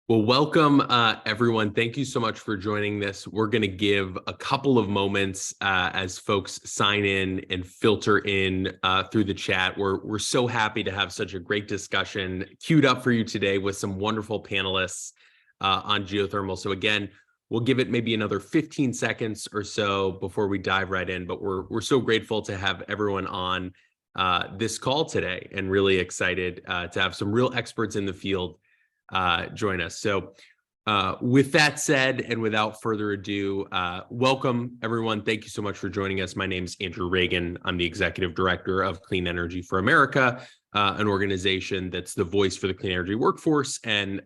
Well, welcome, everyone. Thank you so much for joining this. We're going to give a couple of moments as folks sign in and filter in through the chat. We're so happy to have such a great discussion queued up for you today with some wonderful panelists on geothermal. So again, we'll give it maybe another 15 seconds or so before we dive right in. But we're so grateful to have everyone on this call today, and really excited to have some real experts in the field join us. So with that said, and without further ado, welcome everyone. Thank you so much for joining us. My name is Andrew Reagan. I'm the Executive Director of Clean Energy for America, an organization that's the voice for the clean energy workforce and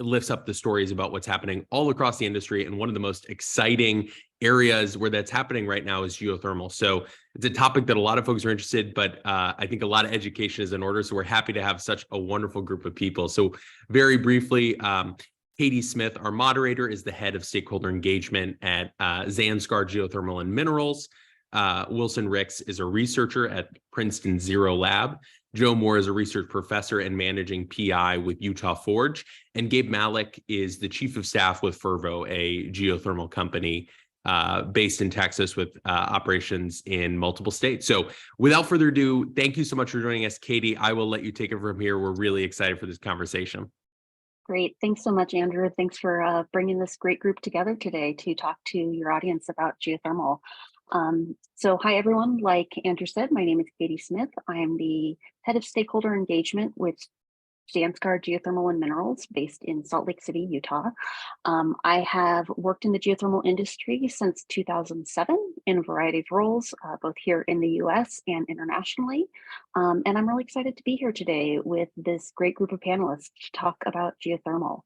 lifts up the stories about what's happening all across the industry. And one of the most exciting areas where that's happening right now is geothermal. So it's a topic that a lot of folks are interested, but I think a lot of education is in order. So we're happy to have such a wonderful group of people. So very briefly, Caity Smith, our moderator, is the head of stakeholder engagement at Zanskar Geothermal and Minerals. Wilson Ricks is a researcher at Princeton ZERO Lab. Joe Moore is a research professor and managing PI with Utah Forge. And Gabe Malek is the chief of staff with Fervo, a geothermal company based in Texas with operations in multiple states. So without further ado, thank you so much for joining us, Caity. I will let you take it from here. We're really excited for this conversation. Great. Thanks so much, Andrew. Thanks for bringing this great group together today to talk to your audience about geothermal. So hi, everyone. Like Andrew said, my name is Caity Smith. I am the head of stakeholder engagement with Zanskar Geothermal and Minerals based in Salt Lake City, Utah. I have worked in the geothermal industry since 2007 in a variety of roles, both here in the US and internationally. And I'm really excited to be here today with this great group of panelists to talk about geothermal.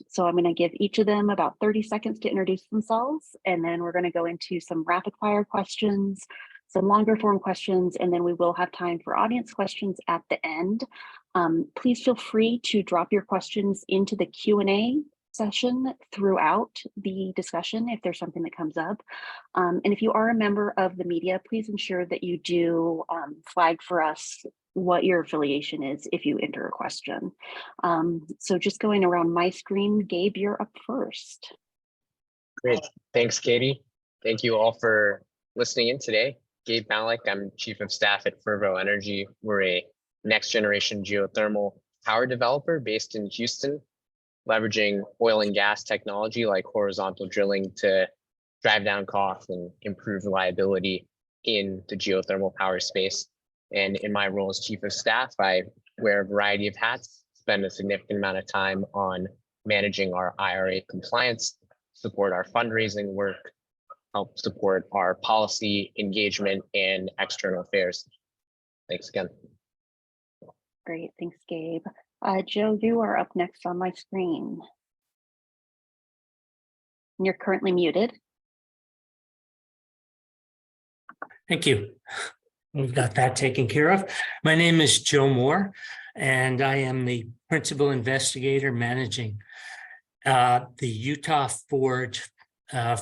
So I'm going to give each of them about 30 seconds to introduce themselves, and then we're going to go into some rapid fire questions, some longer form questions, and then we will have time for audience questions at the end. Please feel free to drop your questions into the Q&A session throughout the discussion if there's something that comes up. And if you are a member of the media, please ensure that you do flag for us what your affiliation is if you enter a question. So just going around my screen, Gabe, you're up first. Great. Thanks, Caity. Thank you all for listening in today. Gabe Malek, I'm Chief of Staff at Fervo Energy. We're a next generation geothermal power developer based in Houston, leveraging oil and gas technology like horizontal drilling to drive down costs and improve reliability in the geothermal power space. And in my role as Chief of Staff, I wear a variety of hats, spend a significant amount of time on managing our IRA compliance, support our fundraising work, help support our policy engagement and external affairs. Thanks again. Great, thanks, Gabe. Joe, you are up next on my screen. You're currently muted. Thank you. We've got that taken care of. My name is Joe Moore, and I am the principal investigator managing the Utah Forge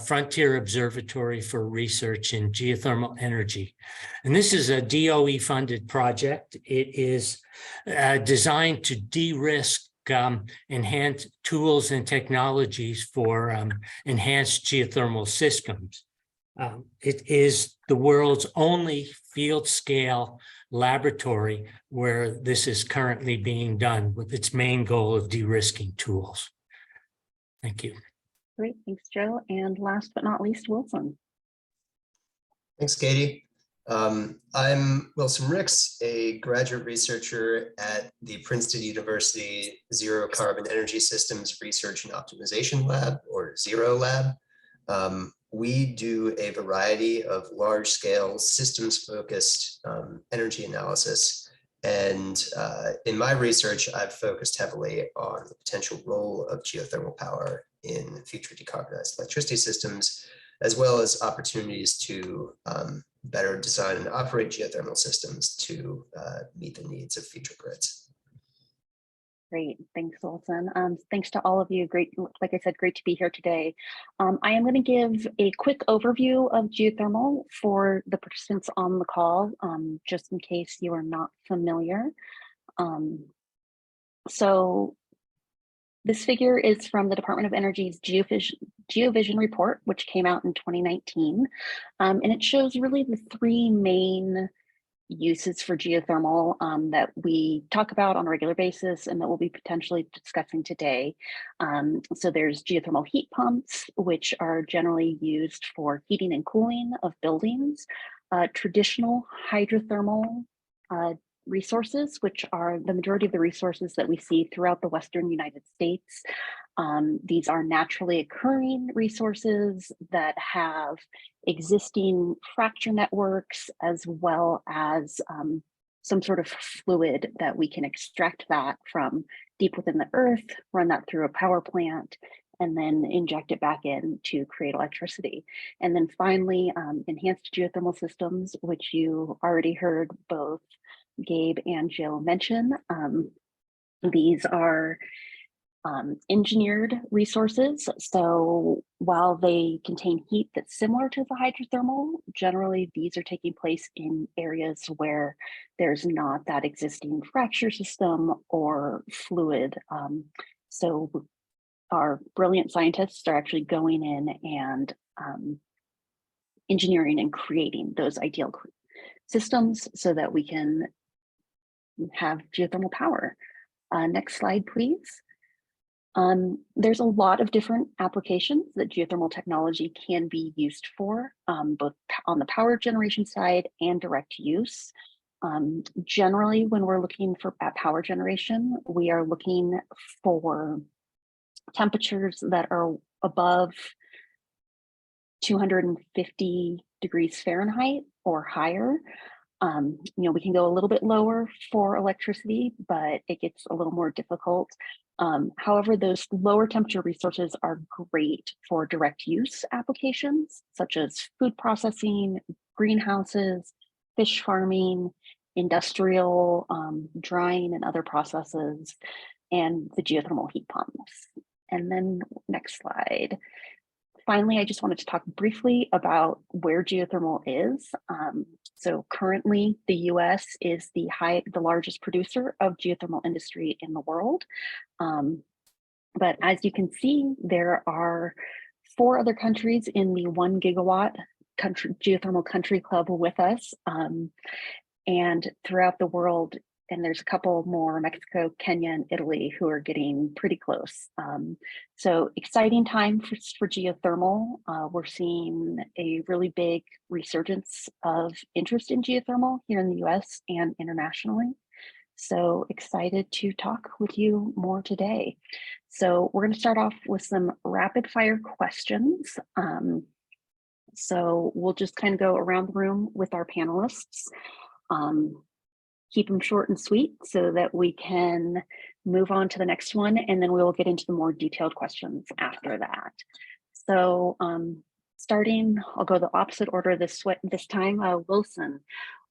Frontier Observatory for Research in Geothermal Energy. And this is a DOE-funded project. It is designed to de-risk enhanced tools and technologies for enhanced geothermal systems. It is the world's only field-scale laboratory where this is currently being done with its main goal of de-risking tools. Thank you. Great, thanks, Joe. And last but not least, Wilson. Thanks, Caity. I'm Wilson Ricks, a graduate researcher at the Princeton University Zero Carbon Energy Systems Research and Optimization Lab, or ZERO Lab. We do a variety of large-scale systems-focused energy analysis. And in my research, I've focused heavily on the potential role of geothermal power in future decarbonized electricity systems, as well as opportunities to better design and operate geothermal systems to meet the needs of future grids. Great, thanks, Wilson. Thanks to all of you. Great, like I said, great to be here today. I am going to give a quick overview of geothermal for the participants on the call, just in case you are not familiar. So This figure is from the Department of Energy's GeoVision report, which came out in 2019. And it shows really the three main uses for geothermal that we talk about on a regular basis and that we'll be potentially discussing today. So there's geothermal heat pumps, which are generally used for heating and cooling of buildings, traditional hydrothermal resources, which are the majority of the resources that we see throughout the Western United States. These are naturally occurring resources that have existing fracture networks, as well as some sort of fluid that we can extract that from deep within the earth, run that through a power plant, and then inject it back in to create electricity. And then finally, enhanced geothermal systems, which you already heard both Gabe and Jill mention. These are engineered resources. So while they contain heat that's similar to the hydrothermal, generally these are taking place in areas where there's not that existing fracture system or fluid. So our brilliant scientists are actually going in and engineering and creating those ideal systems so that we can have geothermal power. Next slide, please. There's a lot of different applications that geothermal technology can be used for, both on the power generation side and direct use. Generally, when we're looking at power generation, we are looking for temperatures that are above 250 degrees Fahrenheit or higher. We can go a little bit lower for electricity, but it gets a little more difficult. However, those lower temperature resources are great for direct use applications, such as food processing, greenhouses, fish farming, industrial drying and other processes, and the geothermal heat pumps. And then next slide. Finally, I just wanted to talk briefly about where geothermal is. So currently, the US is the largest producer of geothermal industry in the world. But as you can see, there are 4 other countries in the 1 gigawatt geothermal country club with us. And throughout the world, and there's a couple more, Mexico, Kenya, and Italy, who are getting pretty close. So exciting time for geothermal. We're seeing a really big resurgence of interest in geothermal here in the US and internationally. So excited to talk with you more today. So we're going to start off with some rapid fire questions. So we'll just kind of go around the room with our panelists. Keep them short and sweet so that we can move on to the next one, and then we will get into the more detailed questions after that. So starting, I'll go the opposite order this time. Wilson,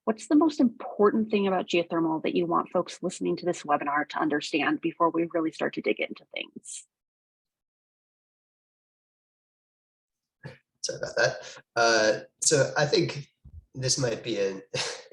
what's the most important thing about geothermal that you want folks listening to this webinar to understand before we really start to dig into things? Sorry about that. So I think this might be an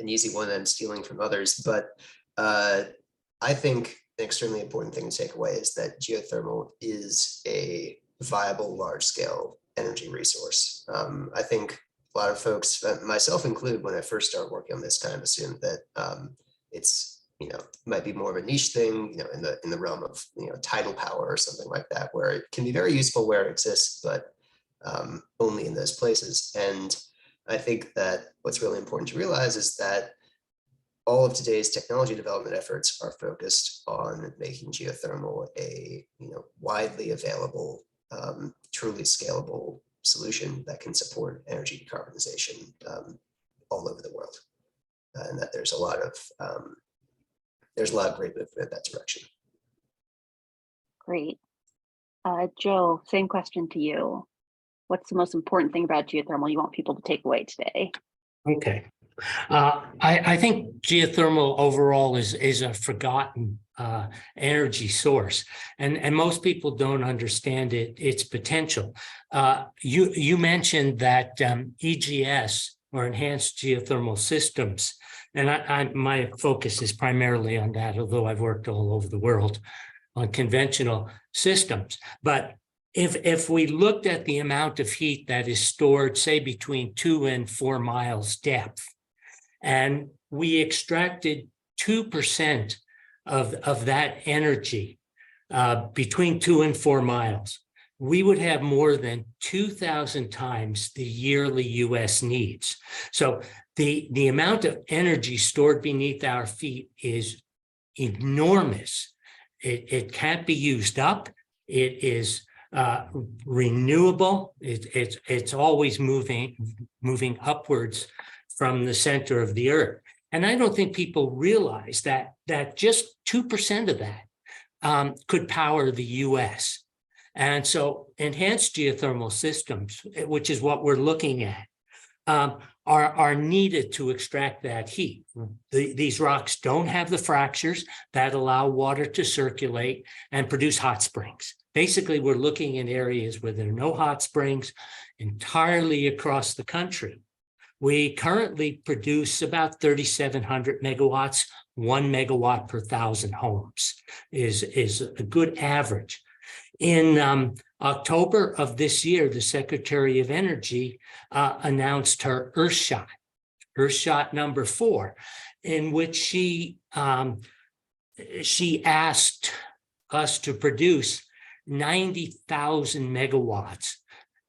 easy one I'm stealing from others, but I think an extremely important thing to take away is that geothermal is a viable large-scale energy resource. I think a lot of folks, myself included, when I first started working on this, kind of assumed that it's might be more of a niche thing, in the realm of tidal power or something like that, where it can be very useful where it exists, but only in those places. And I think that what's really important to realize is that all of today's technology development efforts are focused on making geothermal a widely available, truly scalable solution that can support energy decarbonization all over the world, and that there's a lot of great movement in that direction. Great, Joe. Same question to you. What's the most important thing about geothermal you want people to take away today? Okay. I think geothermal overall is a forgotten energy source, and most people don't understand its potential. You mentioned that EGS, or enhanced geothermal systems, and my focus is primarily on that, although I've worked all over the world. on conventional systems. But if we looked at the amount of heat that is stored, say, between 2 and 4 miles depth, and we extracted 2% of that energy between 2 and 4 miles, we would have more than 2,000 times the yearly US needs. So the amount of energy stored beneath our feet is enormous. It can't be used up. It is renewable. It's always moving upwards from the center of the earth. And I don't think people realize that just 2% of that could power the US. And so enhanced geothermal systems, which is what we're looking at, are needed to extract that heat. These rocks don't have the fractures that allow water to circulate and produce hot springs. Basically, we're looking in areas where there are no hot springs entirely across the country. We currently produce about 3,700 megawatts. 1 megawatt per 1,000 homes is a good average. In October of this year, the Secretary of Energy announced her Earthshot number 4, in which she asked us to produce 90,000 megawatts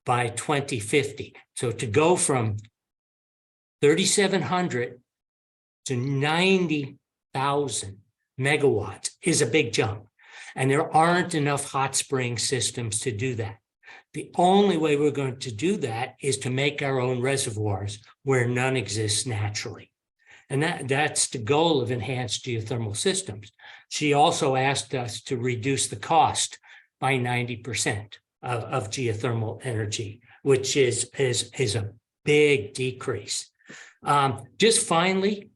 by 2050. So to go from 3,700 to 90,000 megawatts is a big jump. And there aren't enough hot spring systems to do that. The only way we're going to do that is to make our own reservoirs where none exists naturally. And that's the goal of enhanced geothermal systems. She also asked us to reduce the cost by 90% of geothermal energy, which is a big decrease. Just finally,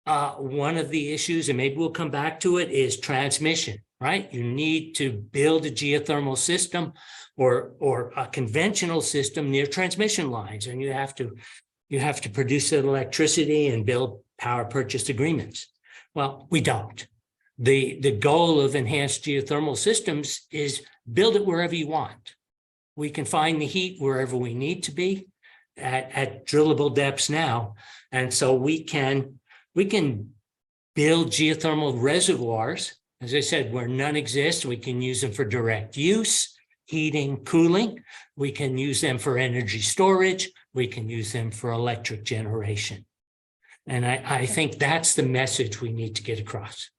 one of the issues, and maybe we'll come back to it, is transmission, right? You need to build a geothermal system or a conventional system near transmission lines, and you have to produce that electricity and build power purchase agreements. Well, we don't. The goal of enhanced geothermal systems is build it wherever you want. We can find the heat wherever we need to be at drillable depths now. And so we can build geothermal reservoirs, as I said, where none exist. We can use them for direct use, heating, cooling. We can use them for energy storage. We can use them for electric generation. And I think that's the message we need to get across.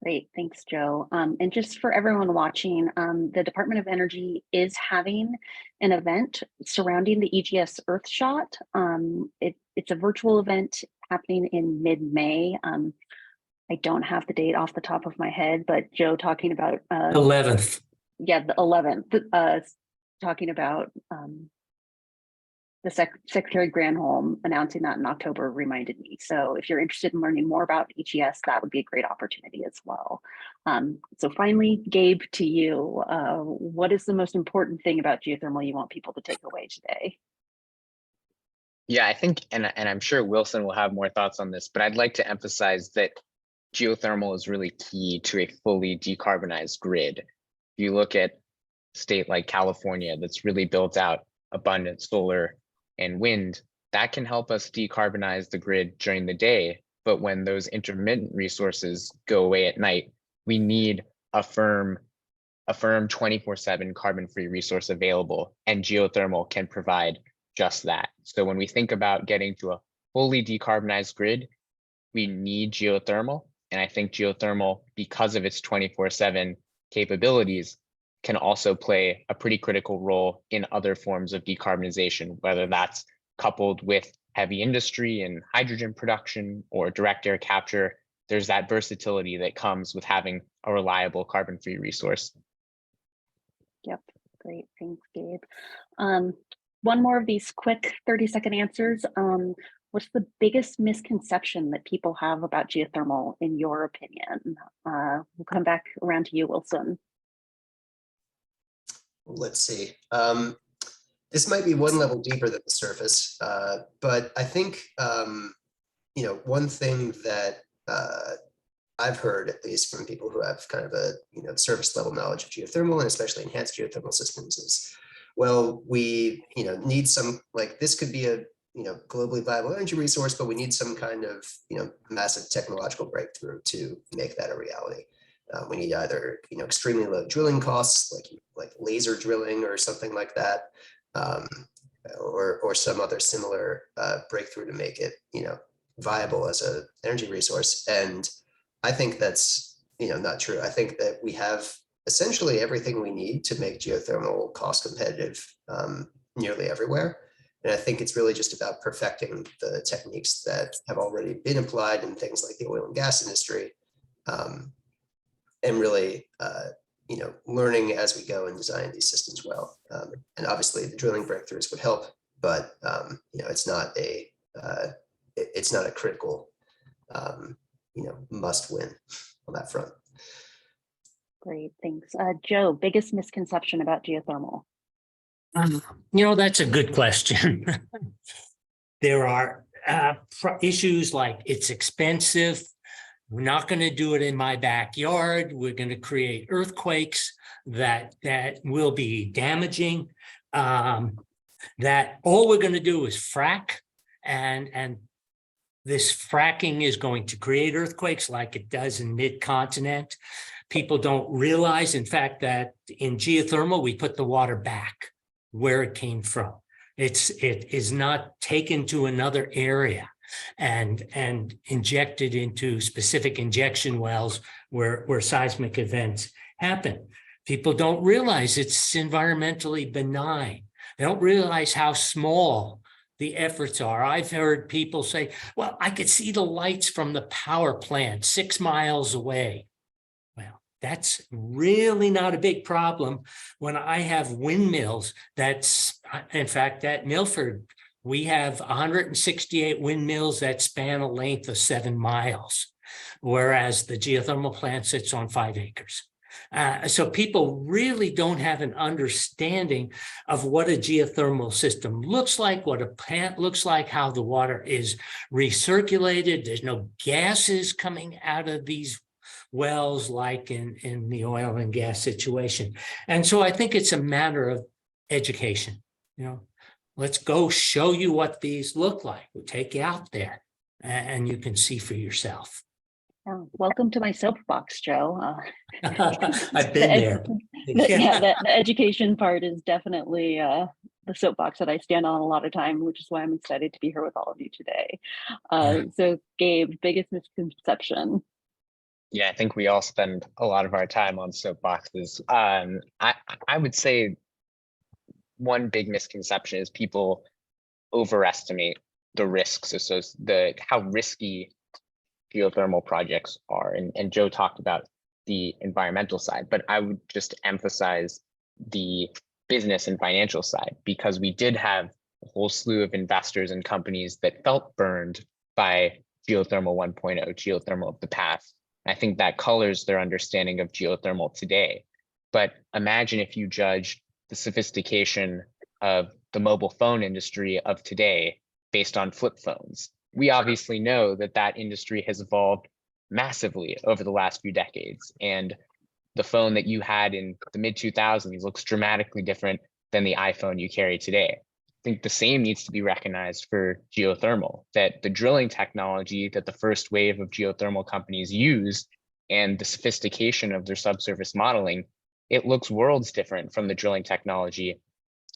Great, thanks, Joe. And just for everyone watching, the Department of Energy is having an event surrounding the EGS Earthshot. It's a virtual event happening in mid-May. I don't have the date off the top of my head, but Joe talking about 11th. Yeah, the 11th, talking about the Secretary Granholm announcing that in October reminded me. So if you're interested in learning more about EGS, that would be a great opportunity as well. So finally, Gabe, to you, what is the most important thing about geothermal you want people to take away today? Yeah, I think, and I'm sure Wilson will have more thoughts on this, but I'd like to emphasize that geothermal is really key to a fully decarbonized grid. If you look at a state like California that's really built out abundant solar and wind, that can help us decarbonize the grid during the day. But when those intermittent resources go away at night, we need a firm 24/7 carbon-free resource available, and geothermal can provide just that. So when we think about getting to a fully decarbonized grid, we need geothermal. And I think geothermal, because of its 24/7 capabilities, can also play a pretty critical role in other forms of decarbonization, whether that's coupled with heavy industry and hydrogen production or direct air capture. There's that versatility that comes with having a reliable carbon-free resource. Yep, great, thanks, Gabe. One more of these quick 30-second answers. What's the biggest misconception that people have about geothermal, in your opinion? We'll come back around to you, Wilson. Let's see. This might be one level deeper than the surface, but I think one thing that I've heard, at least from people who have kind of a surface level knowledge of geothermal and especially enhanced geothermal systems, is, well, we need some, like, this could be a globally viable energy resource, but we need some kind of massive technological breakthrough to make that a reality. We need either extremely low drilling costs, like laser drilling or something like that, or some other similar breakthrough to make it viable as an energy resource. And I think that's not true. I think that we have essentially everything we need to make geothermal cost competitive nearly everywhere. And I think it's really just about perfecting the techniques that have already been applied in things like the oil and gas industry, and really learning as we go and design these systems well. And obviously the drilling breakthroughs would help, but it's not a critical must win on that front. Great, thanks. Joe, biggest misconception about geothermal? That's a good question. There are issues like it's expensive. We're not going to do it in my backyard. We're going to create earthquakes that will be damaging. That all we're going to do is frack, and this fracking is going to create earthquakes like it does in mid-continent. People don't realize, in fact, that in geothermal, we put the water back where it came from. It is not taken to another area and injected into specific injection wells where seismic events happen. People don't realize it's environmentally benign. They don't realize how small the efforts are. I've heard people say, well, I could see the lights from the power plant 6 miles away. Well, that's really not a big problem when I have windmills. That's, in fact, at Milford, we have 168 windmills that span a length of 7 miles, whereas the geothermal plant sits on 5 acres. So people really don't have an understanding of what a geothermal system looks like, what a plant looks like, how the water is recirculated. There's no gases coming out of these wells like in the oil and gas situation. And so I think it's a matter of education. Let's go show you what these look like. We'll take you out there and you can see for yourself. Oh, welcome to my soapbox, Joe. I've been there. The education part is definitely the soapbox that I stand on a lot of time, which is why I'm excited to be here with all of you today. So Gabe, biggest misconception? Yeah, I think we all spend a lot of our time on soapboxes. I would say one big misconception is people overestimate the risks associated, how risky geothermal projects are. And Joe talked about the environmental side, but I would just emphasize the business and financial side, because we did have a whole slew of investors and companies that felt burned by geothermal 1.0, geothermal of the past. I think that colors their understanding of geothermal today. But imagine if you judge the sophistication of the mobile phone industry of today based on flip phones. We obviously know that industry has evolved massively over the last few decades. And the phone that you had in the mid-2000s looks dramatically different than the iPhone you carry today. I think the same needs to be recognized for geothermal, that the drilling technology that the first wave of geothermal companies used and the sophistication of their subsurface modeling, it looks worlds different from the drilling technology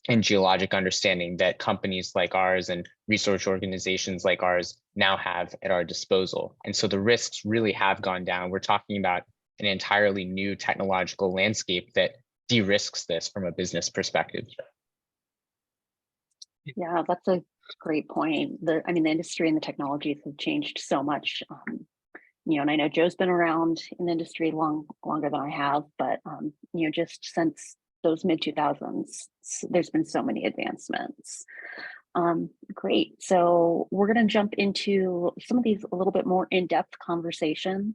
and geologic understanding that companies like ours and research organizations like ours now have at our disposal. And so the risks really have gone down. We're talking about an entirely new technological landscape that de-risks this from a business perspective. Yeah, that's a great point. The industry and the technologies have changed so much. And I know Joe's been around in the industry longer than I have, but just since those mid-2000s, there's been so many advancements. Great. So we're going to jump into some of these a little bit more in-depth conversation.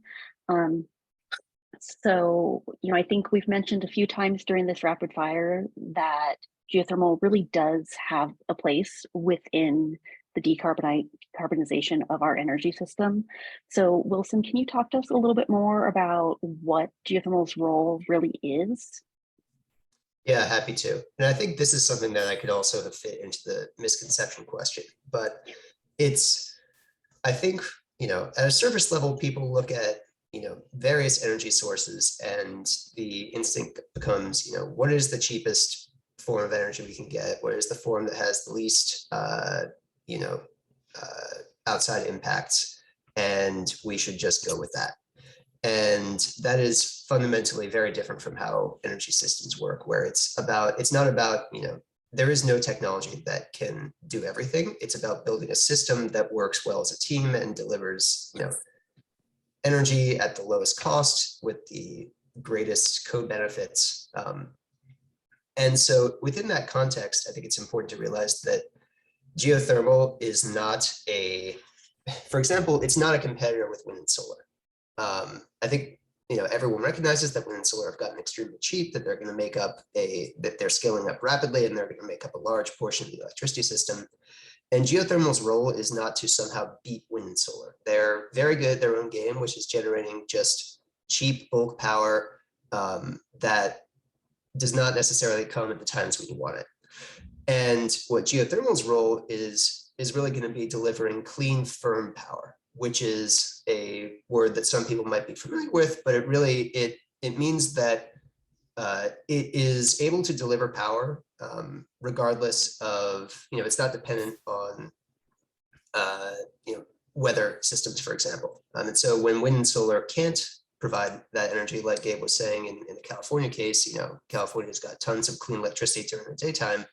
So I think we've mentioned a few times during this rapid fire that geothermal really does have a place within the decarbonization of our energy system. So Wilson, can you talk to us a little bit more about what geothermal's role really is? Yeah, happy to. And I think this is something that I could also have fit into the misconception question, but I think, at a surface level, people look at, various energy sources, and the instinct becomes, what is the cheapest form of energy we can get? What is the form that has the least, outside impacts? And we should just go with that. And that is fundamentally very different from how energy systems work, where it's not about, there is no technology that can do everything. It's about building a system that works well as a team and delivers, energy at the lowest cost with the greatest co-benefits. And so within that context, I think it's important to realize that geothermal is not for example, it's not a competitor with wind and solar. I think everyone recognizes that wind and solar have gotten extremely cheap, that they're going to make up that they're scaling up rapidly, and they're going to make up a large portion of the electricity system. And geothermal's role is not to somehow beat wind and solar. They're very good at their own game, which is generating just cheap bulk power that does not necessarily come at the times when you want it. And what geothermal's role is really going to be delivering clean, firm power, which is a word that some people might be familiar with, but it means that it is able to deliver power regardless of, it's not dependent on, weather systems, for example. And so when wind and solar can't provide that energy, like Gabe was saying in the California case, California's got tons of clean electricity during the daytime.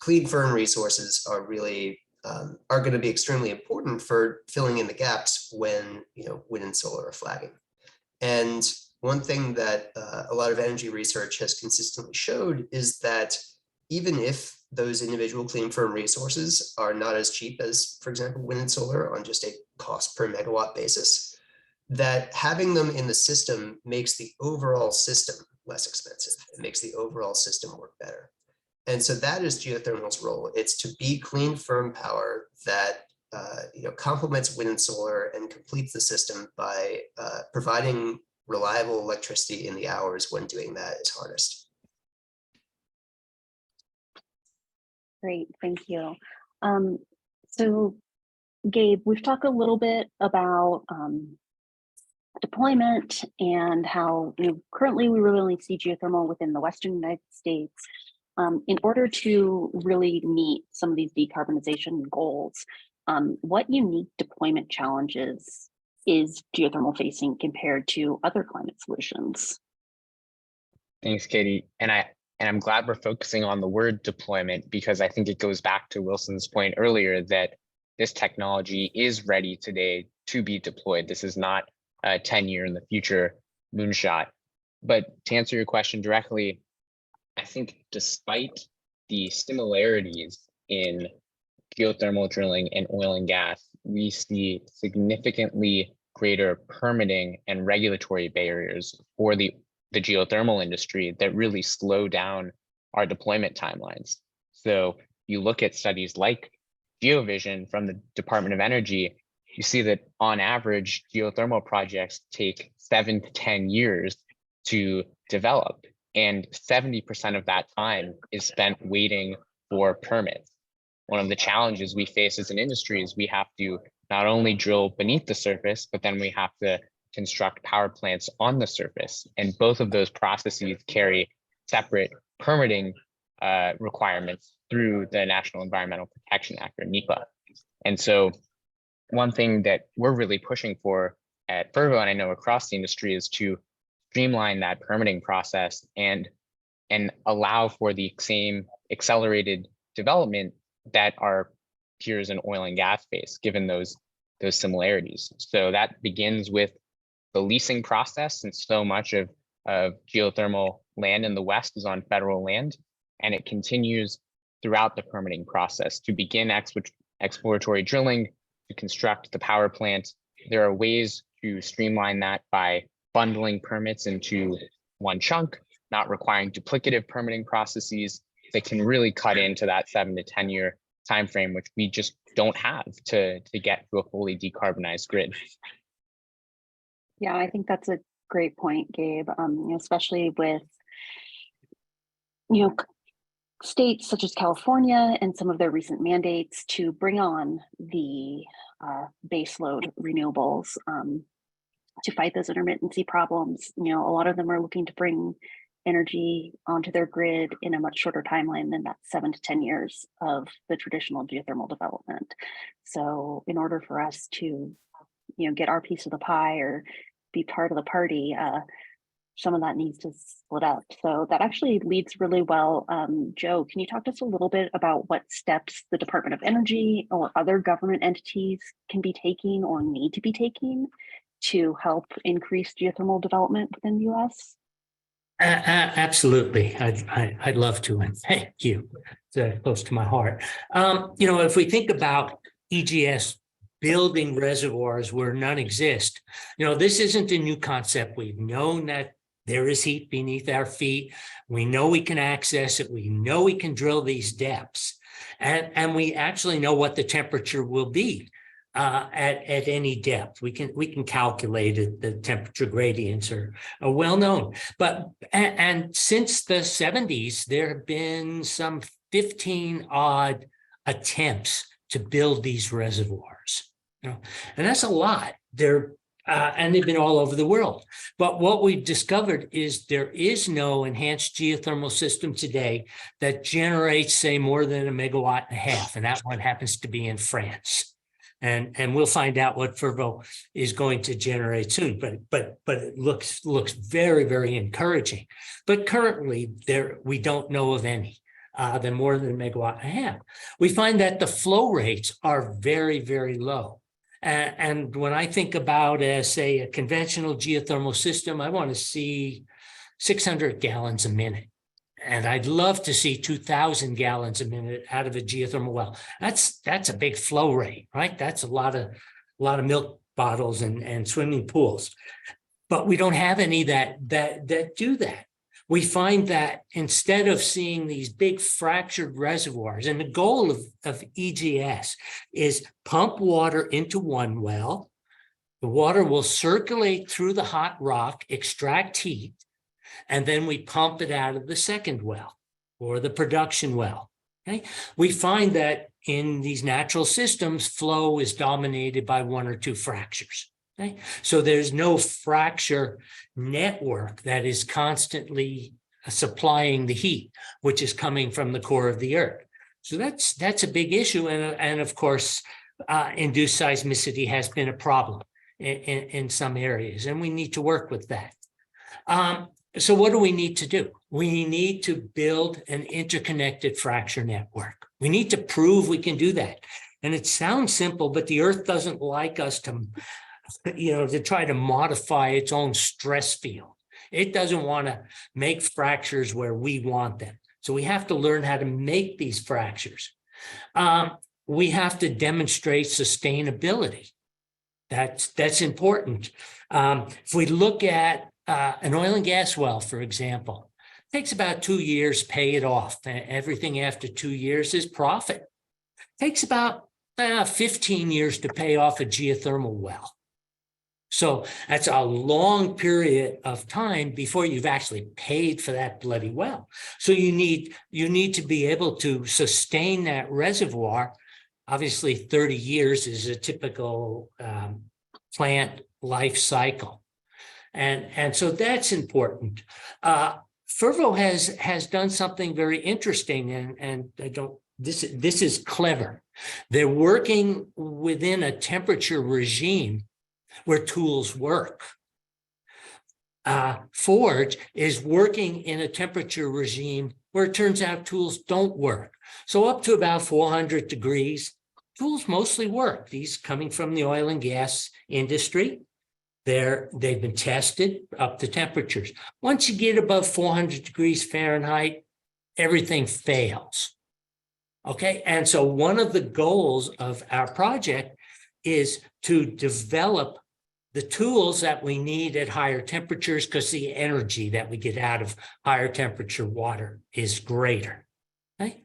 Clean, firm resources are really are going to be extremely important for filling in the gaps when wind and solar are flagging. And one thing that a lot of energy research has consistently showed is that even if those individual clean, firm resources are not as cheap as, for example, wind and solar on just a cost per megawatt basis, that having them in the system makes the overall system less expensive. It makes the overall system work better. And so that is geothermal's role. It's to be clean, firm power that complements wind and solar and completes the system by providing reliable electricity in the hours when doing that is hardest. Great, thank you. So Gabe, we've talked a little bit about deployment and how currently we really only see geothermal within the Western United States. In order to really meet some of these decarbonization goals, what unique deployment challenges is geothermal facing compared to other climate solutions? Thanks, Caity. And I'm glad we're focusing on the word deployment, because I think it goes back to Wilson's point earlier that this technology is ready today to be deployed. This is not a 10-year in the future moonshot. But to answer your question directly, I think despite the similarities in geothermal drilling and oil and gas, we see significantly greater permitting and regulatory barriers for the geothermal industry that really slow down our deployment timelines. So you look at studies like GeoVision from the Department of Energy, you see that on average, geothermal projects take 7 to 10 years to develop. And 70% of that time is spent waiting for permits. One of the challenges we face as an industry is we have to not only drill beneath the surface, but then we have to construct power plants on the surface. And both of those processes carry separate permitting requirements through the National Environmental Protection Act, or NEPA. And so one thing that we're really pushing for at Fervo, and I know across the industry, is to streamline that permitting process and allow for the same accelerated development that our peers in oil and gas face, given those similarities. So that begins with the leasing process, and so much of geothermal land in the West is on federal land, and it continues throughout the permitting process to begin exploratory drilling, to construct the power plant. There are ways to streamline that by bundling permits into one chunk, not requiring duplicative permitting processes that can really cut into that 7 to 10 year timeframe, which we just don't have to get to a fully decarbonized grid. Yeah, I think that's a great point, Gabe. Especially with states such as California and some of their recent mandates to bring on the baseload renewables to fight those intermittency problems. A lot of them are looking to bring energy onto their grid in a much shorter timeline than that 7 to 10 years of the traditional geothermal development. So in order for us to, get our piece of the pie or be part of the party, some of that needs to split up. So that actually leads really well. Joe, can you talk to us a little bit about what steps the Department of Energy or other government entities can be taking or need to be taking to help increase geothermal development within the U.S.? Absolutely. I'd love to, and thank you. It's close to my heart. If we think about EGS building reservoirs where none exist, this isn't a new concept. We've known that there is heat beneath our feet. We know we can access it. We know we can drill these depths, and we actually know what the temperature will be at any depth. We can calculate it. The temperature gradients are well known. But and since the 70s, there have been some 15 odd attempts to build these reservoirs. And that's a lot. And they've been all over the world. But what we've discovered is there is no enhanced geothermal system today that generates, say, more than 1.5 megawatts, and that one happens to be in France. And we'll find out what Fervo is going to generate soon. But it looks very, very encouraging. But currently, we don't know of any than more than 1.5 megawatts. We find that the flow rates are very, very low. And when I think about, say, a conventional geothermal system, I want to see 600 gallons a minute. And I'd love to see 2,000 gallons a minute out of a geothermal well. That's a big flow rate, right? That's a lot of milk bottles and swimming pools. But we don't have any that do that. We find that instead of seeing these big fractured reservoirs, and the goal of EGS is pump water into one well, the water will circulate through the hot rock, extract heat, and then we pump it out of the second well or the production well. Okay? We find that in these natural systems, flow is dominated by 1 or 2 fractures. Okay? So there's no fracture network that is constantly supplying the heat, which is coming from the core of the earth. So that's a big issue. And of course, induced seismicity has been a problem in some areas, and we need to work with that. So what do we need to do? We need to build an interconnected fracture network. We need to prove we can do that. And it sounds simple, but the earth doesn't like us to try to modify its own stress field. It doesn't want to make fractures where we want them. So we have to learn how to make these fractures. We have to demonstrate sustainability. That's important. If we look at an oil and gas well, for example, it takes about 2 years to pay it off. Everything after 2 years is profit. It takes about 15 years to pay off a geothermal well. So that's a long period of time before you've actually paid for that bloody well. So you need to be able to sustain that reservoir. Obviously, 30 years is a typical plant life cycle. And so that's important. Fervo has done something very interesting, and this is clever. They're working within a temperature regime where tools work. Forge is working in a temperature regime where it turns out tools don't work. So up to about 400 degrees, tools mostly work. These coming from the oil and gas industry. They've been tested up to temperatures. Once you get above 400 degrees Fahrenheit, everything fails. Okay, and so one of the goals of our project is to develop the tools that we need at higher temperatures, because the energy that we get out of higher temperature water is greater. Okay?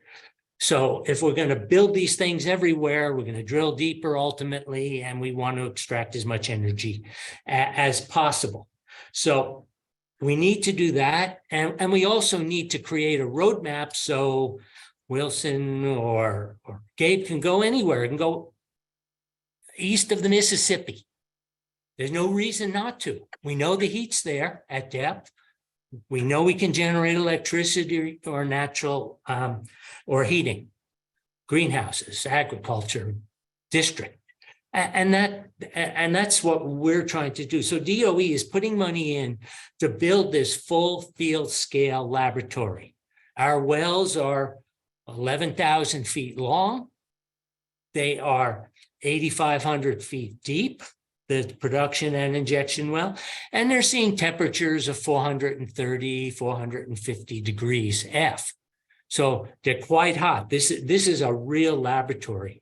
So if we're going to build these things everywhere, we're going to drill deeper ultimately, and we want to extract as much energy as possible. So we need to do that. And we also need to create a roadmap so Wilson or Gabe can go anywhere. It can go east of the Mississippi. There's no reason not to. We know the heat's there at depth. We know we can generate electricity or natural or heating, greenhouses, agriculture, district. And that's what we're trying to do. So DOE is putting money in to build this full field scale laboratory. Our wells are 11,000 feet long. They are 8,500 feet deep, the production and injection well, and they're seeing temperatures of 430, 450 degrees F. So they're quite hot. This is a real laboratory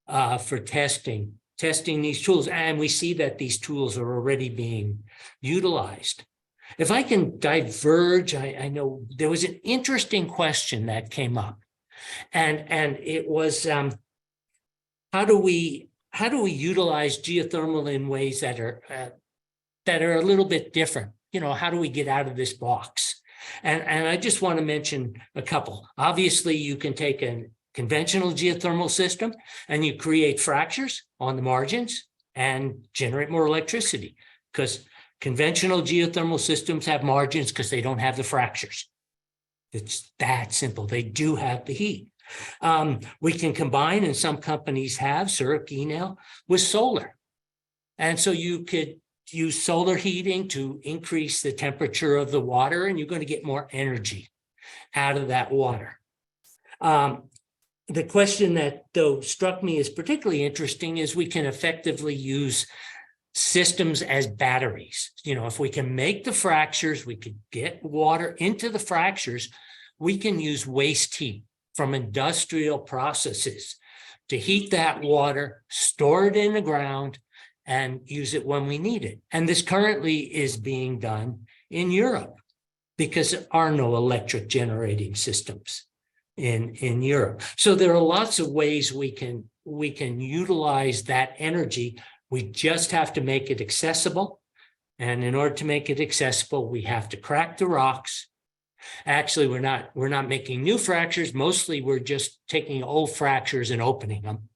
for testing these tools, and we see that these tools are already being utilized. If I can diverge, I know there was an interesting question that came up, and it was how do we utilize geothermal in ways that are a little bit different? You know, how do we get out of this box? And I just want to mention a couple. Obviously, you can take a conventional geothermal system and you create fractures on the margins and generate more electricity, because conventional geothermal systems have margins because they don't have the fractures. It's that simple. They do have the heat. We can combine, and some companies have, Zurich, Enel, with solar. And so you could use solar heating to increase the temperature of the water, and you're going to get more energy out of that water. The question that, though, struck me as particularly interesting is we can effectively use systems as batteries. You know, if we can make the fractures, we could get water into the fractures, we can use waste heat from industrial processes to heat that water, store it in the ground, and use it when we need it. And this currently is being done in Europe because there are no electric generating systems in Europe. So there are lots of ways we can utilize that energy. We just have to make it accessible. And in order to make it accessible, we have to crack the rocks. Actually, we're not making new fractures. Mostly we're just taking old fractures and opening them.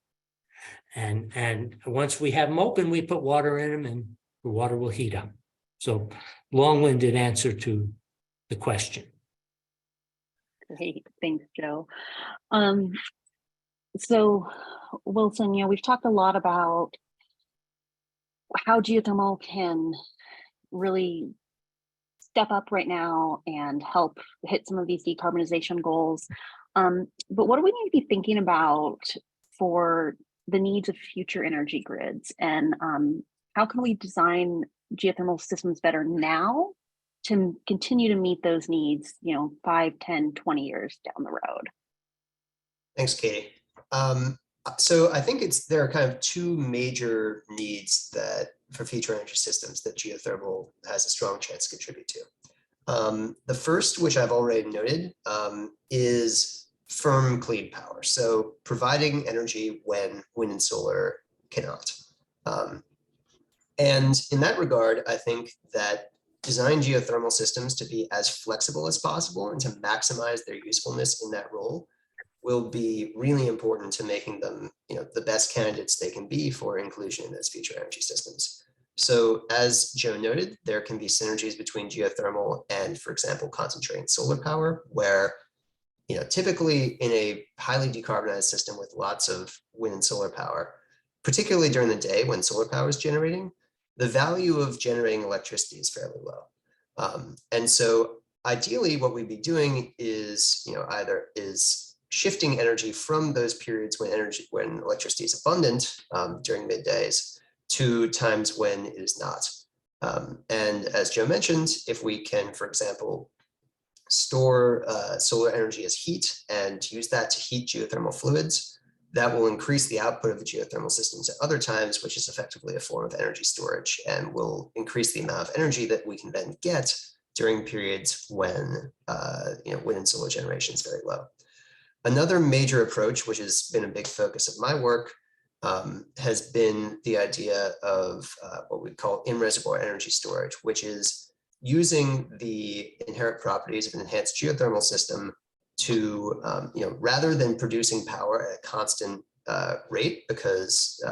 And once we have them open, we put water in them and the water will heat them. So long-winded answer to the question. Great, thanks, Joe. So Wilson, you know, we've talked a lot about how geothermal can really step up right now and help hit some of these decarbonization goals. But what do we need to be thinking about for the needs of future energy grids? And how can we design geothermal systems better now to continue to meet those needs, you know, 5, 10, 20 years down the road? Thanks, Katie. So I think there are kind of two major needs that for future energy systems that geothermal has a strong chance to contribute to. The first, which I've already noted, is firm, clean power. So providing energy when wind and solar cannot. And in that regard, I think that design geothermal systems to be as flexible as possible and to maximize their usefulness in that role will be really important to making them, you know, the best candidates they can be for inclusion in those future energy systems. So as Joe noted, there can be synergies between geothermal and, for example, concentrated solar power, where, you know, typically in a highly decarbonized system with lots of wind and solar power, particularly during the day when solar power is generating, the value of generating electricity is fairly low. And so ideally what we'd be doing is, you know, either is shifting energy from those periods when electricity is abundant during middays to times when it is not. And as Joe mentioned, if we can, for example, store solar energy as heat and use that to heat geothermal fluids, that will increase the output of the geothermal systems at other times, which is effectively a form of energy storage, and will increase the amount of energy that we can then get during periods when you know, wind and solar generation is very low. Another major approach, which has been a big focus of my work, has been the idea of what we call in-reservoir energy storage, which is using the inherent properties of an enhanced geothermal system to, rather than producing power at a constant rate, because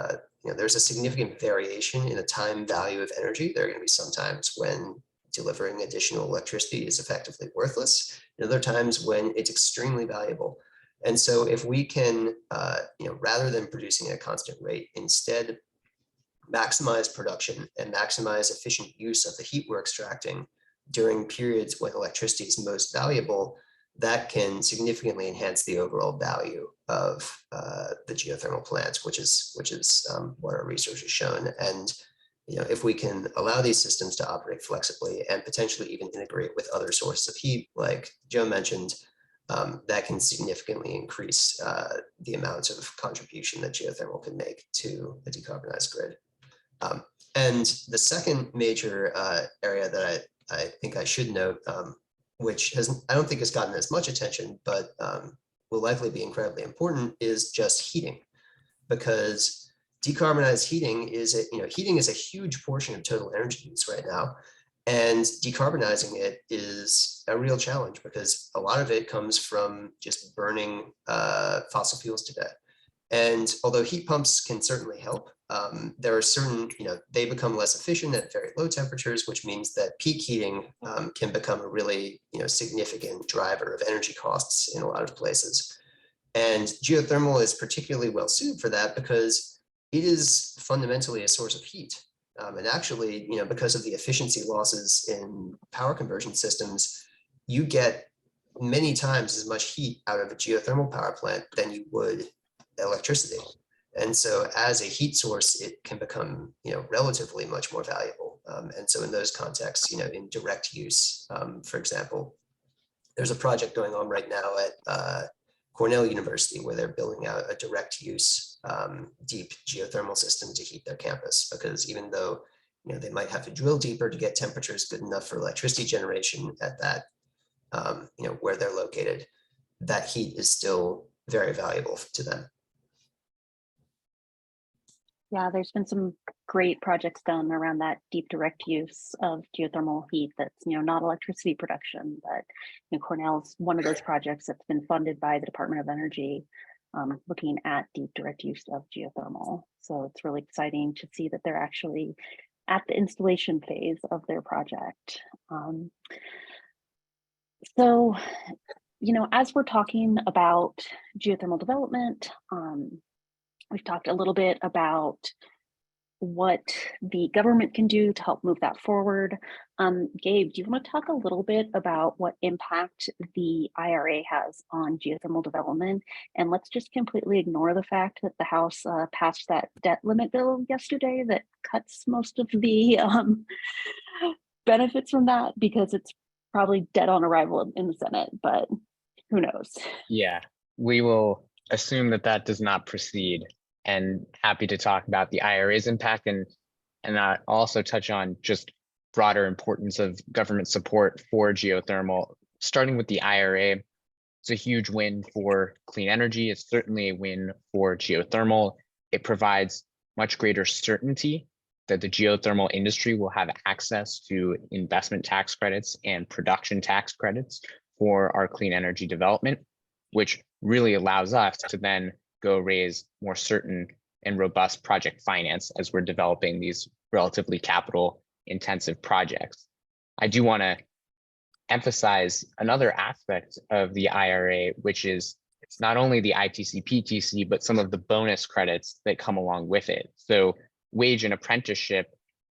there's a significant variation in the time value of energy. There are going to be some times when delivering additional electricity is effectively worthless, and other times when it's extremely valuable. And so if we can, rather than producing at a constant rate, instead maximize production and maximize efficient use of the heat we're extracting during periods when electricity is most valuable, that can significantly enhance the overall value of the geothermal plants, which is what our research has shown. And if we can allow these systems to operate flexibly and potentially even integrate with other sources of heat, like Joe mentioned, that can significantly increase the amount of contribution that geothermal can make to a decarbonized grid. And the second major area that I think I should note, which I don't think has gotten as much attention, but will likely be incredibly important, is just heating, because decarbonized heating is a huge portion of total energy use right now. And decarbonizing it is a real challenge because a lot of it comes from just burning fossil fuels today. And although heat pumps can certainly help, there are certain, they become less efficient at very low temperatures, which means that peak heating can become a really, significant driver of energy costs in a lot of places. And geothermal is particularly well suited for that because it is fundamentally a source of heat. And actually, because of the efficiency losses in power conversion systems, you get many times as much heat out of a geothermal power plant than you would electricity. And so as a heat source, it can become, relatively much more valuable. And so in those contexts, in direct use, for example, there's a project going on right now at Cornell University where they're building out a direct use deep geothermal system to heat their campus, because even though they might have to drill deeper to get temperatures good enough for electricity generation at that where they're located, that heat is still very valuable to them. Yeah, there's been some great projects done around that deep direct use of geothermal heat that's, not electricity production, but Cornell's one of those projects that's been funded by the Department of Energy, looking at deep direct use of geothermal. So it's really exciting to see that they're actually at the installation phase of their project. So, as we're talking about geothermal development, we've talked a little bit about what the government can do to help move that forward. Gabe, do you want to talk a little bit about what impact the IRA has on geothermal development? And let's just completely ignore the fact that the House passed that debt limit bill yesterday that cuts most of the benefits from that, because it's probably dead on arrival in the Senate, but who knows? Yeah, we will assume that does not proceed, and happy to talk about the IRA's impact and also touch on just broader importance of government support for geothermal. Starting with the IRA, it's a huge win for clean energy. It's certainly a win for geothermal. It provides much greater certainty that the geothermal industry will have access to investment tax credits and production tax credits for our clean energy development, which really allows us to then go raise more certain and robust project finance as we're developing these relatively capital intensive projects. I do want to emphasize another aspect of the IRA, which is it's not only the ITC, PTC, but some of the bonus credits that come along with it. So wage and apprenticeship,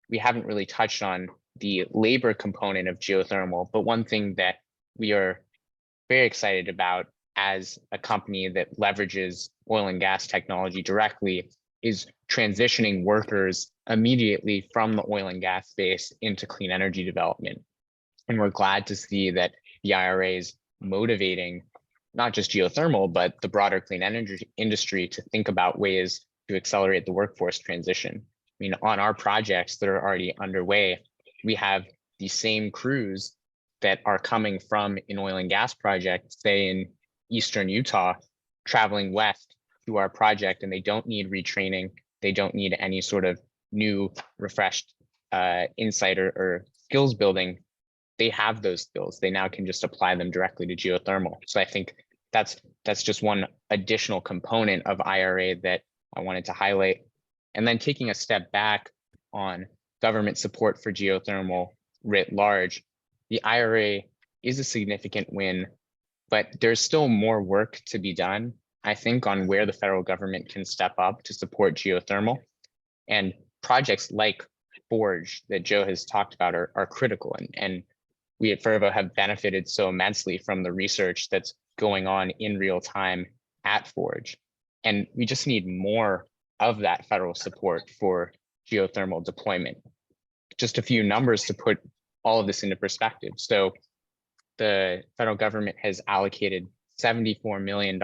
we haven't really touched on the labor component of geothermal, but one thing that we are very excited about as a company that leverages oil and gas technology directly is transitioning workers immediately from the oil and gas space into clean energy development. And we're glad to see that the IRA is motivating not just geothermal, but the broader clean energy industry to think about ways to accelerate the workforce transition. I mean, on our projects that are already underway, we have the same crews that are coming from an oil and gas project, say in Eastern Utah, traveling west to our project, and they don't need retraining. They don't need any sort of new, refreshed insight or skills building. They have those skills. They now can just apply them directly to geothermal. So I think that's just one additional component of IRA that I wanted to highlight. And then taking a step back on government support for geothermal writ large, the IRA is a significant win, but there's still more work to be done, I think, on where the federal government can step up to support geothermal. And projects like Forge that Joe has talked about are critical. And we at Fervo have benefited so immensely from the research that's going on in real time at Forge. And we just need more of that federal support for geothermal deployment. Just a few numbers to put all of this into perspective. So the federal government has allocated $74 million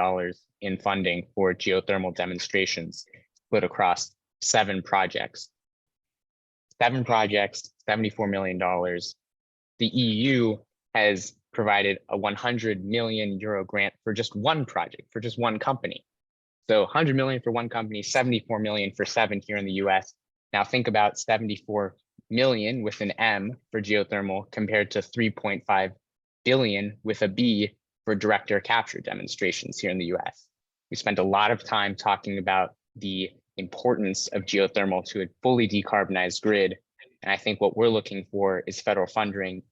in funding for geothermal demonstrations split across 7 projects. 7 projects, $74 million. The EU has provided a 100 million euro grant for just one project, for just one company. So 100 million for one company, 74 million for 7 here in the US. Now think about 74 million with an M for geothermal compared to 3.5 billion with a B for direct air capture demonstrations here in the US. We spent a lot of time talking about the importance of geothermal to a fully decarbonized grid. And I think what we're looking for is federal funding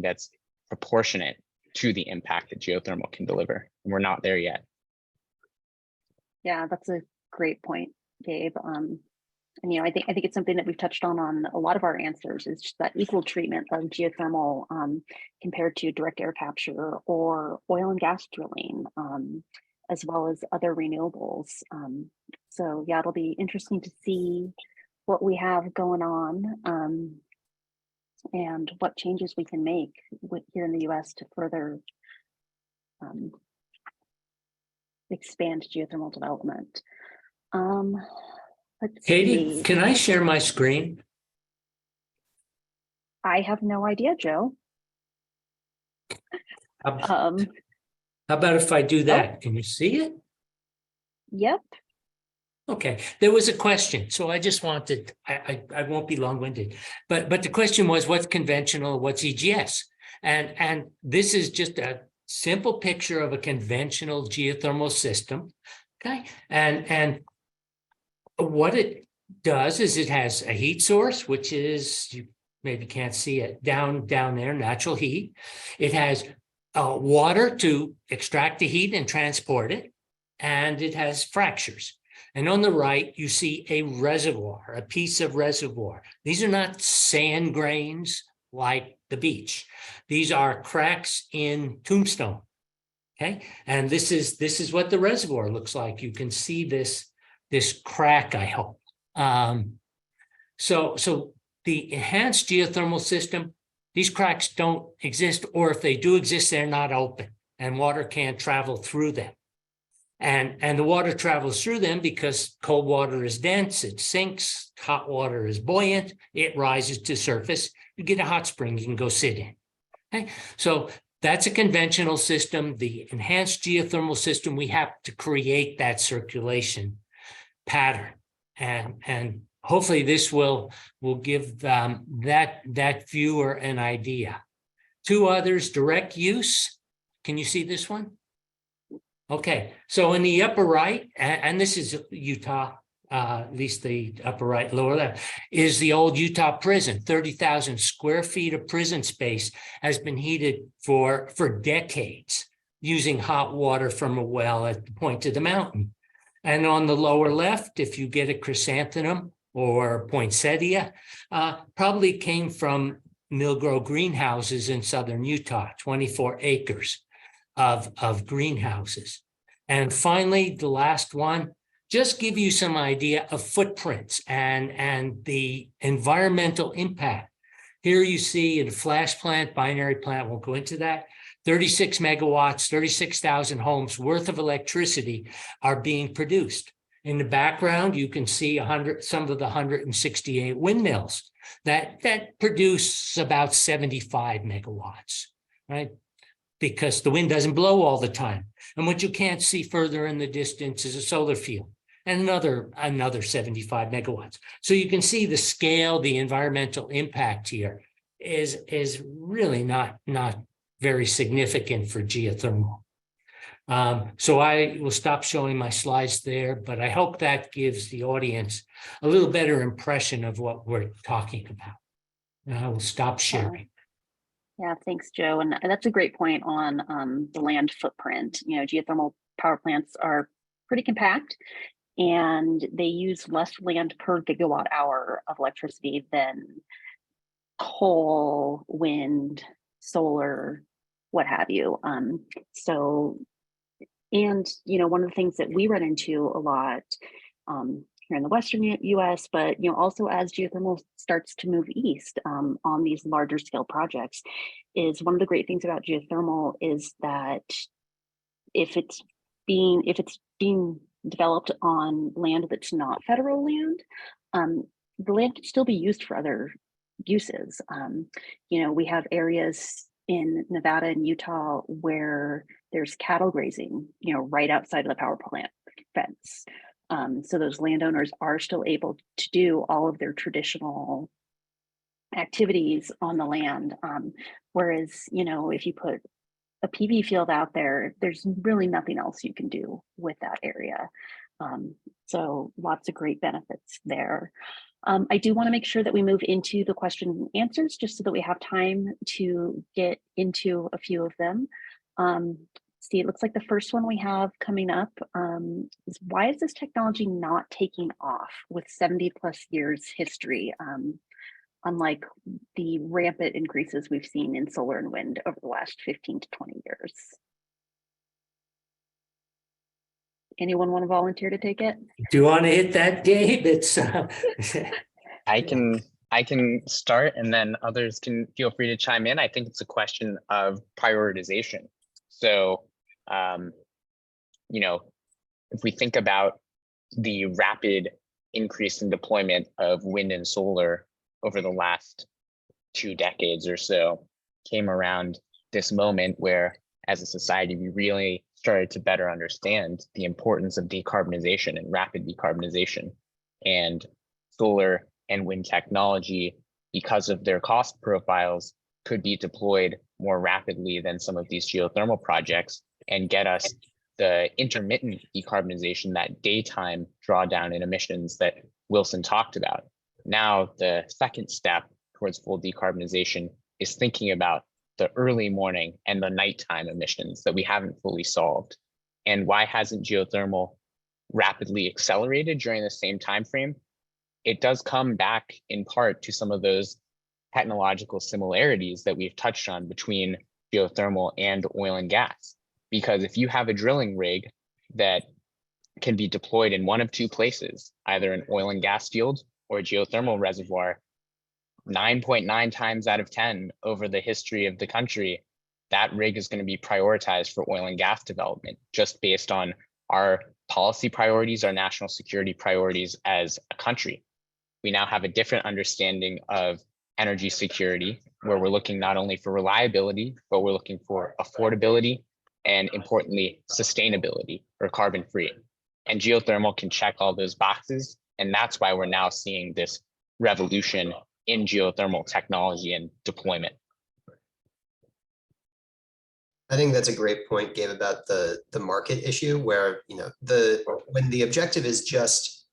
that's proportionate to the impact that geothermal can deliver. And we're not there yet. Yeah, that's a great point, Gabe. And I think it's something that we've touched on a lot of our answers, is just that equal treatment of geothermal compared to direct air capture or oil and gas drilling, as well as other renewables. So yeah, it'll be interesting to see what we have going on and what changes we can make here in the US to further expand geothermal development. Let's Katie, see. can I share my screen? I have no idea, Joe. How about if I do that? Can you see it? Yep. Okay, there was a question, so I just wanted, I won't be long-winded, but the question was, what's conventional, what's EGS? And this is just a simple picture of a conventional geothermal system, okay? And what it does is it has a heat source, which is, you maybe can't see it, down there, natural heat. It has water to extract the heat and transport it, and it has fractures. And on the right, you see a reservoir, a piece of reservoir. These are not sand grains like the beach. These are cracks in tombstone, okay? And this is what the reservoir looks like. You can see this crack, I hope. So the enhanced geothermal system, these cracks don't exist, or if they do exist, they're not open and water can't travel through them. And the water travels through them because cold water is dense, it sinks, hot water is buoyant, it rises to surface. You get a hot spring, you can go sit in. Okay, so that's a conventional system. The enhanced geothermal system, we have to create that circulation pattern, and hopefully this will give that viewer an idea. 2 others, direct use. Can you see this one? Okay, so in the upper right, and this is Utah, at least the upper right, lower left, is the old Utah prison. 30,000 square feet of prison space has been heated for decades using hot water from a well at the point of the mountain. And on the lower left, if you get a chrysanthemum or poinsettia, probably came from Millgrow greenhouses in southern Utah, 24 acres of greenhouses. And finally, the last one, just give you some idea of footprints and the environmental impact. Here you see in a flash plant, binary plant, won't go into that, 36 megawatts, 36,000 homes worth of electricity are being produced. In the background, you can see some of the 168 windmills that produce about 75 megawatts, right? because the wind doesn't blow all the time. And what you can't see further in the distance is a solar field and another 75 megawatts. So you can see the scale, the environmental impact here is really not very significant for geothermal. So I will stop showing my slides there, but I hope that gives the audience a little better impression of what we're talking about. And I will stop sharing. Yeah, thanks, Joe. And that's a great point on the land footprint. You know, geothermal power plants are pretty compact and they use less land per gigawatt hour of electricity than coal, wind, solar, what have you. And you know, one of the things that we run into a lot here in the Western US, but you know, also as geothermal starts to move east on these larger scale projects, is one of the great things about geothermal is that if it's being developed on land that's not federal land, the land can still be used for other uses. You know, we have areas in Nevada and Utah where there's cattle grazing, you know, right outside of the power plant fence. So those landowners are still able to do all of their traditional activities on the land. Whereas, you know, if you put a PV field out there, there's really nothing else you can do with that area. So lots of great benefits there. I do want to make sure that we move into the question and answers just so that we have time to get into a few of them. See, it looks like the first one we have coming up is, why is this technology not taking off with 70+ years history, unlike the rampant increases we've seen in solar and wind over the last 15 to 20 years? Anyone want to volunteer to take it? Do you want to hit that, Gabe? It's I can start, and then others can feel free to chime in. I think it's a question of prioritization. So, you know, if we think about the rapid increase in deployment of wind and solar over the last 2 decades or so, came around this moment where, as a society, we really started to better understand the importance of decarbonization and rapid decarbonization. And solar and wind technology, because of their cost profiles, could be deployed more rapidly than some of these geothermal projects and get us the intermittent decarbonization, that daytime drawdown in emissions that Wilson talked about. Now, the second step towards full decarbonization is thinking about the early morning and the nighttime emissions that we haven't fully solved. And why hasn't geothermal rapidly accelerated during the same time frame? It does come back in part to some of those technological similarities that we've touched on between geothermal and oil and gas. Because if you have a drilling rig that can be deployed in one of 2 places, either an oil and gas field or a geothermal reservoir, 9.9 times out of 10 over the history of the country, that rig is going to be prioritized for oil and gas development, just based on our policy priorities, our national security priorities as a country. We now have a different understanding of energy security, where we're looking not only for reliability, but we're looking for affordability and, importantly, sustainability, or carbon free. And geothermal can check all those boxes. And that's why we're now seeing this revolution in geothermal technology and deployment. I think that's a great point, Gabe, about the market issue, where, you know, when the objective is just,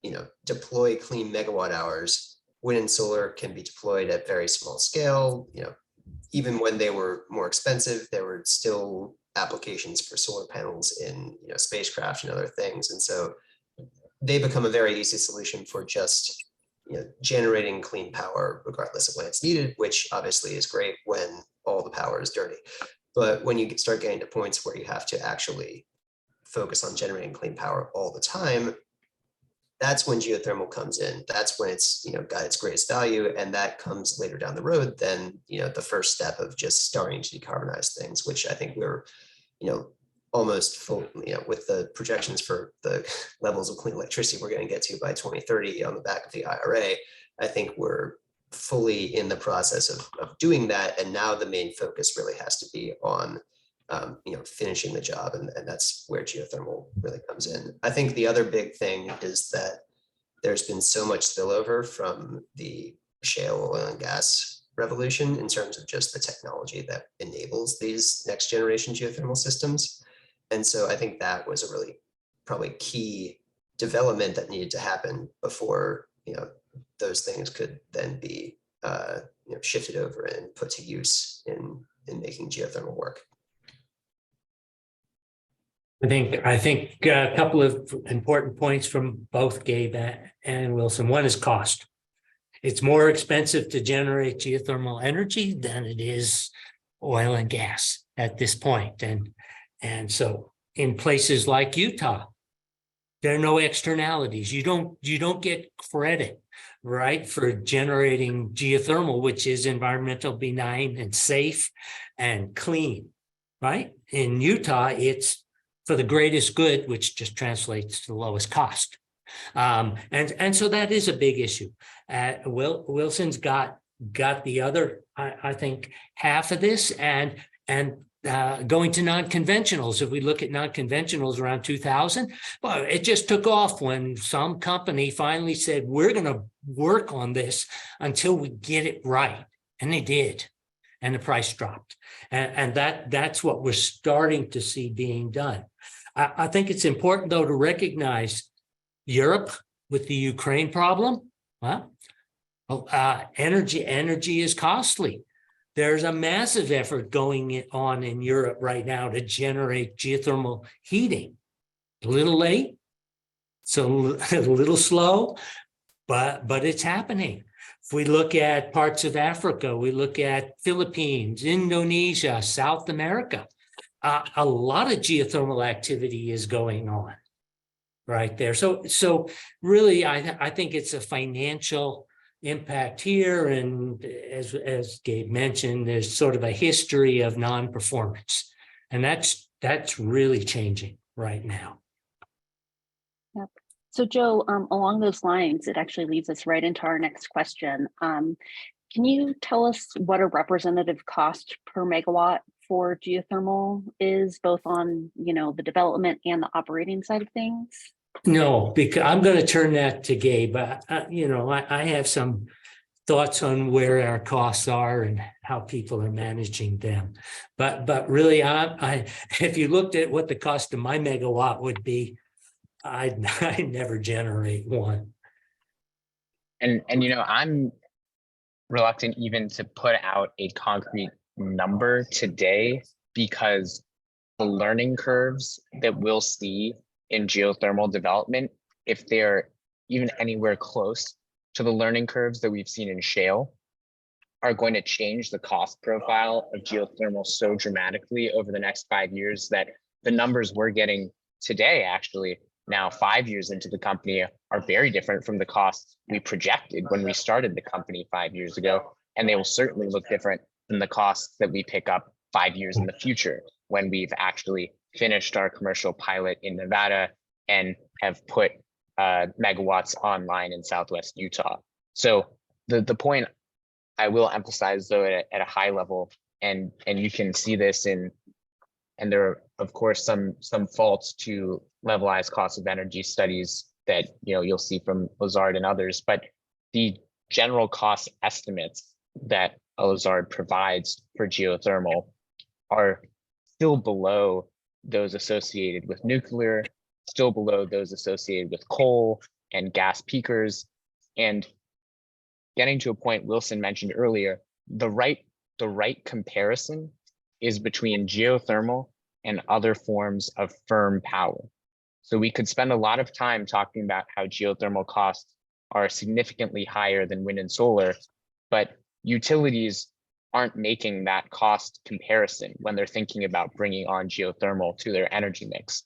you know, deploy clean megawatt hours, wind and solar can be deployed at very small scale. You know, even when they were more expensive, there were still applications for solar panels in, you know, spacecraft and other things. And so they become a very easy solution for just, you know, generating clean power regardless of when it's needed, which obviously is great when all the power is dirty. But when you start getting to points where you have to actually focus on generating clean power all the time, that's when geothermal comes in. That's when it's, you know, got its greatest value, and that comes later down the road than, you know, the first step of just starting to decarbonize things, which I think we're, you know, almost full, you know, with the projections for the levels of clean electricity we're going to get to by 2030 on the back of the IRA. I think we're fully in the process of doing that. And now the main focus really has to be on finishing the job, and that's where geothermal really comes in. I think the other big thing is that there's been so much spillover from the shale oil and gas revolution in terms of just the technology that enables these next generation geothermal systems. And so I think that was a really probably key development that needed to happen before those things could then be shifted over and put to use in making geothermal work. I think a couple of important points from both Gabe and Wilson. One is cost. It's more expensive to generate geothermal energy than it is oil and gas at this point. And so in places like Utah, there are no externalities. You don't get credit, right, for generating geothermal, which is environmental benign and safe and clean, right? In Utah, it's for the greatest good, which just translates to the lowest cost. And so that is a big issue. Wilson's got the other, I think, half of this, and going to non-conventionals. If we look at non-conventionals around 2000, well, it just took off when some company finally said, we're going to work on this until we get it right. And they did. And the price dropped. And that's what we're starting to see being done. I think it's important, though, to recognize Europe with the Ukraine problem. Well, energy is costly. There's a massive effort going on in Europe right now to generate geothermal heating. A little late, so a little slow, but it's happening. If we look at parts of Africa, we look at Philippines, Indonesia, South America, a lot of geothermal activity is going on right there. So really, I think it's a financial impact here. And as Gabe mentioned, there's sort of a history of non-performance. And that's really changing right now. Yep. So Joe, along those lines, it actually leads us right into our next question. Can you tell us what a representative cost per megawatt for geothermal is, both on the development and the operating side of things? No, because I'm going to turn that to Gabe. I have some thoughts on where our costs are and how people are managing them. But really, if you looked at what the cost of my megawatt would be, I'd never generate one. And I'm reluctant even to put out a concrete number today, because the learning curves that we'll see in geothermal development, if they're even anywhere close to the learning curves that we've seen in shale, are going to change the cost profile of geothermal so dramatically over the next 5 years that the numbers we're getting today, actually now 5 years into the company, are very different from the costs we projected when we started the company 5 years ago. And they will certainly look different than the costs that we pick up 5 years in the future, when we've actually finished our commercial pilot in Nevada and have put megawatts online in Southwest Utah. So the point I will emphasize, though, at a high level, and you can see this and there are, of course, some faults to levelized cost of energy studies that you'll see from Lazard and others, but the general cost estimates that Lazard provides for geothermal are still below those associated with nuclear, still below those associated with coal and gas peakers. And getting to a point Wilson mentioned earlier, the right comparison is between geothermal and other forms of firm power. So we could spend a lot of time talking about how geothermal costs are significantly higher than wind and solar, but utilities aren't making that cost comparison when they're thinking about bringing on geothermal to their energy mix.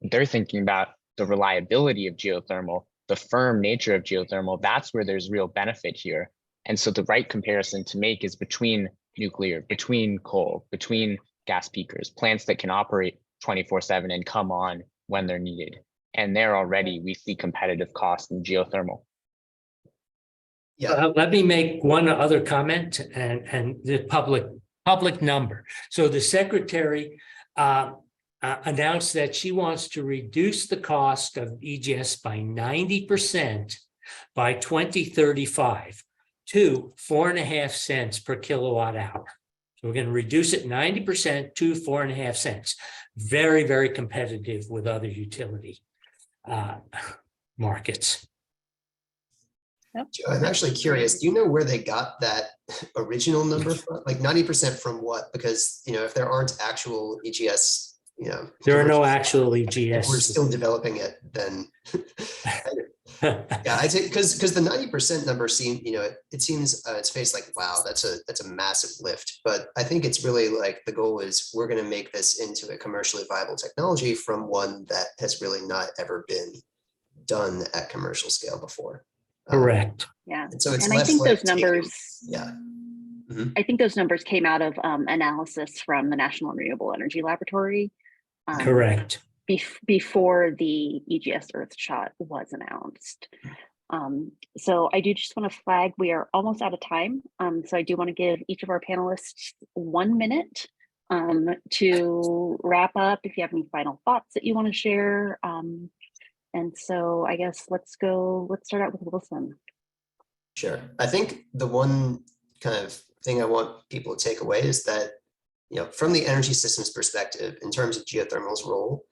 They're thinking about the reliability of geothermal, the firm nature of geothermal. That's where there's real benefit here. And so the right comparison to make is between nuclear, between coal, between gas peakers, plants that can operate 24/7 and come on when they're needed. And there already we see competitive costs in geothermal. Yeah. Let me make one other comment and the public number. So the Secretary announced that she wants to reduce the cost of EGS by 90% by 2035 to 4.5 cents per kilowatt hour. So we're going to reduce it 90% to 4.5 cents. Very, very competitive with other utility markets. Joe, I'm actually curious, do you know where they got that original number from? Like 90% from what? Because, if there aren't actual EGS, There are no actual if we're EGS. still developing it, then yeah, I think because the 90% number seems, it seems its face like, wow, that's a massive lift. But I think it's really like the goal is we're going to make this into a commercially viable technology from one that has really not ever been done at commercial scale before. Correct. Yeah. And so it's And less I think like those numbers, yeah. Mhm. I think those numbers came out of analysis from the National Renewable Energy Laboratory. Correct. Before the EGS Earthshot was announced. So I do just want to flag we are almost out of time. So I do want to give each of our panelists 1 minute to wrap up if you have any final thoughts that you want to share. And so I guess let's start out with Wilson. Sure. I think the one kind of thing I want people to take away is that, from the energy systems perspective, in terms of geothermal's role,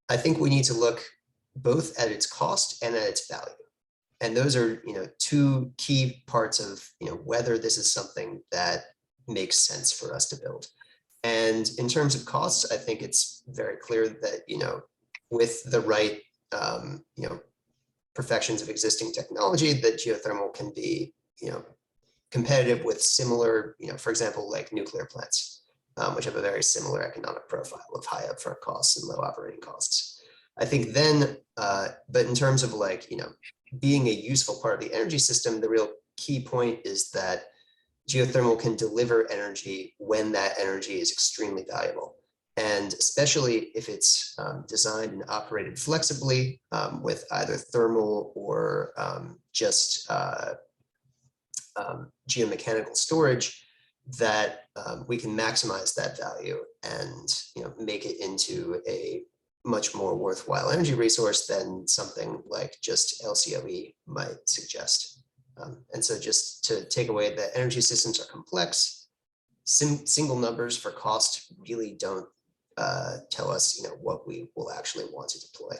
I think we need to look both at its cost and at its value. And those are, two key parts of, whether this is something that makes sense for us to build. And in terms of costs, I think it's very clear that, with the right, perfections of existing technology, that geothermal can be, competitive with similar, for example, like nuclear plants, which have a very similar economic profile of high upfront costs and low operating costs. I think then, but in terms of like, being a useful part of the energy system, the real key point is that geothermal can deliver energy when that energy is extremely valuable. And especially if it's designed and operated flexibly with either thermal or just geomechanical storage, that we can maximize that value and make it into a much more worthwhile energy resource than something like just LCOE might suggest. And so just to take away that energy systems are complex, single numbers for cost really don't tell us what we will actually want to deploy.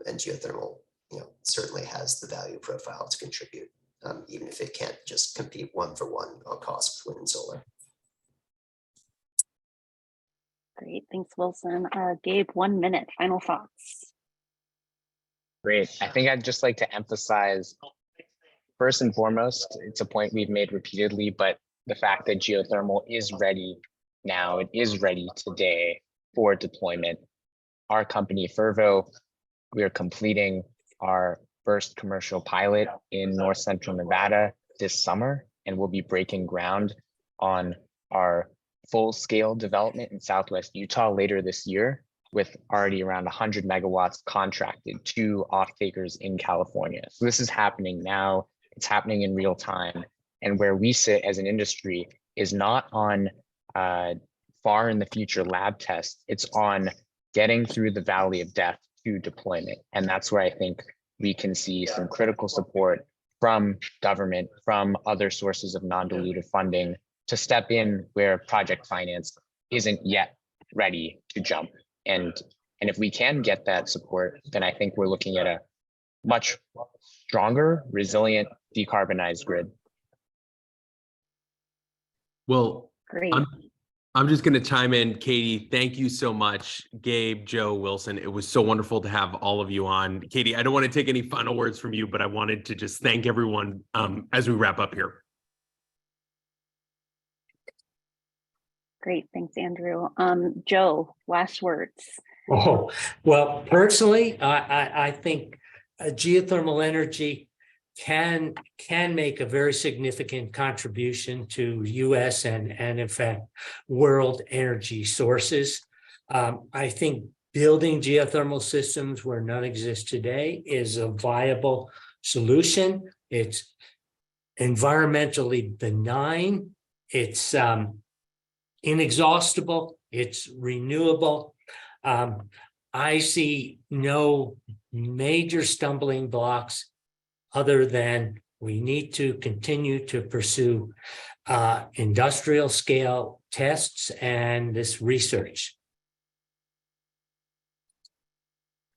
And geothermal certainly has the value profile to contribute, even if it can't just compete one for one on cost with wind and solar. Great, thanks, Wilson. Gabe, 1 minute, final thoughts. Great. I think I'd just like to emphasize, first and foremost, it's a point we've made repeatedly, but the fact that geothermal is ready now, it is ready today for deployment. Our company, Fervo, we are completing our first commercial pilot in North Central Nevada this summer, and we'll be breaking ground on our full-scale development in Southwest Utah later this year, with already around 100 megawatts contracted to off-takers in California. So this is happening now. It's happening in real time. And where we sit as an industry is not on far in the future lab tests. It's on getting through the valley of death to deployment. And that's where I think we can see some critical support from government, from other sources of non-dilutive funding to step in where project finance isn't yet ready to jump. And if we can get that support, then I think we're looking at a much stronger, resilient, decarbonized grid. Well, Great. I'm just going to chime in. Caity, thank you so much. Gabe, Joe, Wilson, it was so wonderful to have all of you on. Caity, I don't want to take any final words from you, but I wanted to just thank everyone as we wrap up here. Great, thanks, Andrew. Joe, last words. Oh, well, personally, I think geothermal energy can make a very significant contribution to U.S. and in fact, world energy sources. I think building geothermal systems where none exist today is a viable solution. It's environmentally benign. It's inexhaustible, it's renewable. I see no major stumbling blocks other than we need to continue to pursue industrial scale tests and this research.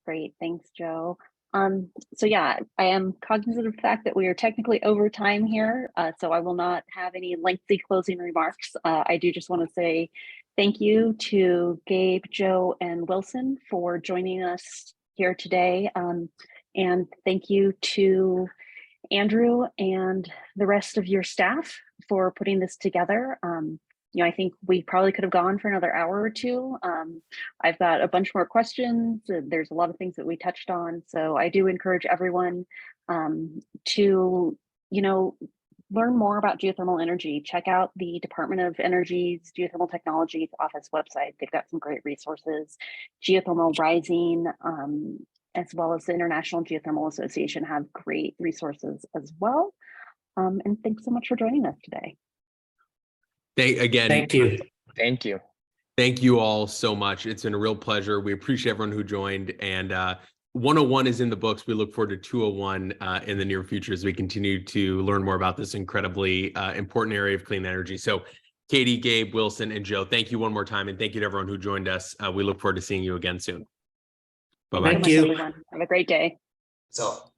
Great, thanks, Joe. So yeah, I am cognizant of the fact that we are technically over time here, so I will not have any lengthy closing remarks. I do just want to say thank you to Gabe, Joe, and Wilson for joining us here today. And thank you to Andrew and the rest of your staff for putting this together. I think we probably could have gone for another hour or two. I've got a bunch more questions. There's a lot of things that we touched on. So I do encourage everyone to, learn more about geothermal energy. Check out the Department of Energy's Geothermal Technologies Office website. They've got some great resources. Geothermal Rising, as well as the International Geothermal Association, have great resources as well. And thanks so much for joining us today. Thank you. Thank you. Thank you all so much. It's been a real pleasure. We appreciate everyone who joined. And 101 is in the books. We look forward to 201 in the near future as we continue to learn more about this incredibly important area of clean energy. So Caity, Gabe, Wilson, and Joe, thank you one more time. And thank you to everyone who joined us. We look forward to seeing you again soon. Bye-bye. Thank you. Everyone. Have a great day. So.